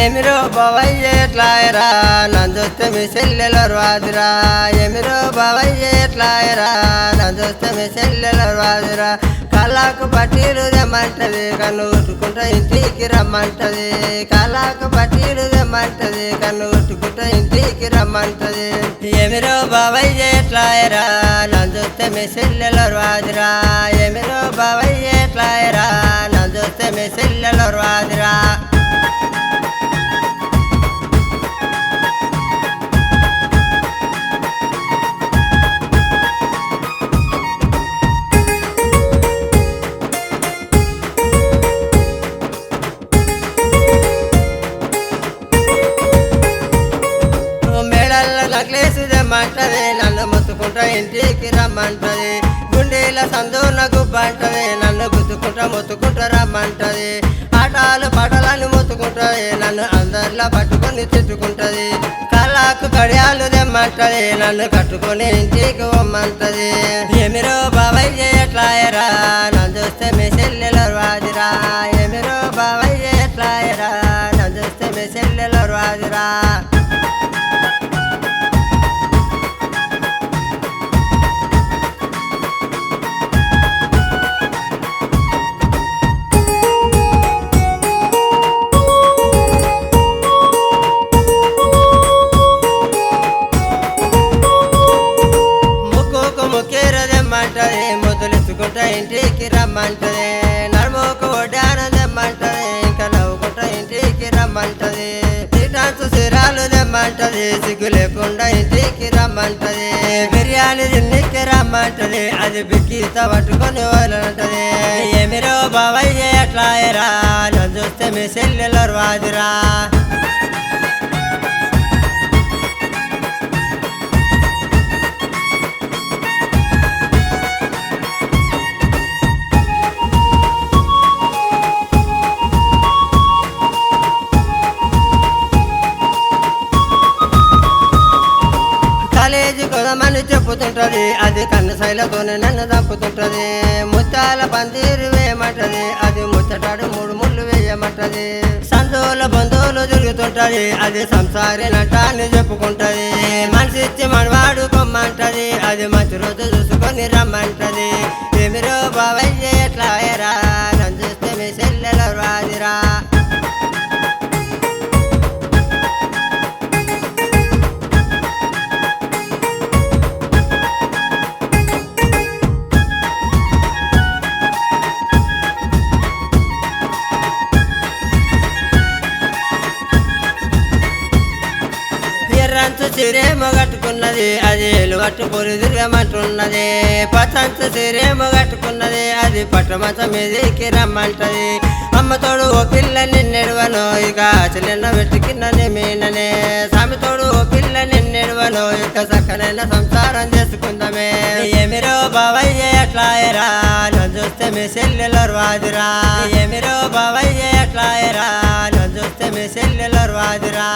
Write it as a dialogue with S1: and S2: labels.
S1: ఎమిరో బావయ్య ఎట్లాయరా నందొస్తే మీ సెల్లెల రాదురా ఎమిరో బావయ్య ఎట్లాయరా నందొస్తే మీ సెల్లెల రాదురా కాలాకు పట్టీలు తెమ్మంటది కన్ను కొట్టుకుంటా ఇంటికి రమ్మంటది కాలాకు పట్టీలు తెమ్మంటది కన్ను కొట్టుకుంటా ఇంటికి రమ్మంటది ఎమిరో బావయ్య ఎట్లాయరా నందొస్తే మీ సెల్లెల రాదురా ఎమిరో బావయ్య ఎట్లాయరా నందొస్తే మీ సెల్లెల రాదురా నక్లేసు తెమ్మంటది నన్ను మొత్తుకుంటా ఇంటికి రమ్మంటది గుండెల సందూర్ణ గుబ్బంటది నన్ను గుద్దుకుంటా మొత్తుకుంటా రమ్మంటది ఆటలు పాటలను మొత్తుకుంటది నన్ను అందరిలా పట్టుకొని తిట్టుకుంటది కళ్ళకు కడియాలు తెమ్మంటది నన్ను కట్టుకొని ఇంటికి పొమ్మంటది ఎమిరో బావయ్య ఎట్లాయరా నందొస్తే మీ సెల్లెల రాదురా ఎమిరో బావయ్య ఎట్లాయరా నందొస్తే మీ సెల్లెల రాదురా ముక్కేరదమ్మంటది ముద్దులెత్తుకుంటా ఇంటికి రమ్మంటది నడుమోకు వడ్డానం తెమ్మంటది ఇంకా నవ్వుకుంటా ఇంటికి రమ్మంటది టీటాన్స్ సిరాలు తెమ్మంటది సిగ్గు లేకుండా ఇంటికి రమ్మంటది బిర్యానీ తిన్నికి రమ్మంటది అది బిక్కీత పట్టుకొని వదలంటది ఎమిరో బావయ్య ఎట్లాయరా నన్ను చూస్తే మీ సెల్లెల రాదురా కాలేజీ కొదమని చెప్పుతుంటది అది కన్ను శైలతోనే నన్ను చంపుతుంటది ముత్యాల పందిరు వేయమంటది అది ముచ్చటాడు 3 ముళ్ళు వేయమంటది సందుల బంధువులు తిరుగుతుంటది అది సంసారినట అని చెప్పుకుంటది మనిషి ఇచ్చి మనవాడు కొమ్మంటది అది మంచి రోజు చూసుకొని రమ్మంటది ఎమిరో బావయ్య ఎట్లాయరా నన్ను చూస్తే మీ సెల్లెల రాదురా ఎర్రంచు సిరేమో కట్టుకున్నది అది ఎలువట్టు పొరి తిరగమంటున్నది పచ్చంచు సిరేమో కట్టుకున్నది అది పట్టమంచ మీదకి రమ్మంటది అమ్మతోడు ఓ పిల్ల నిన్నెడవను ఇక చెల్లెన్న వెతికిన్ననే మీననే సామితోడు ఓ పిల్ల నిన్నెడవను ఇక చక్కనైన సంసారం చేసుకుందామే ఎమిరో బావయ్య ఎట్లాయరా నన్ను చూస్తే మీ సెల్లెల రాదురా ఎమిరో బావయ్య ఎట్లాయరా నన్ను చూస్తే మీ సెల్లెల రాదురా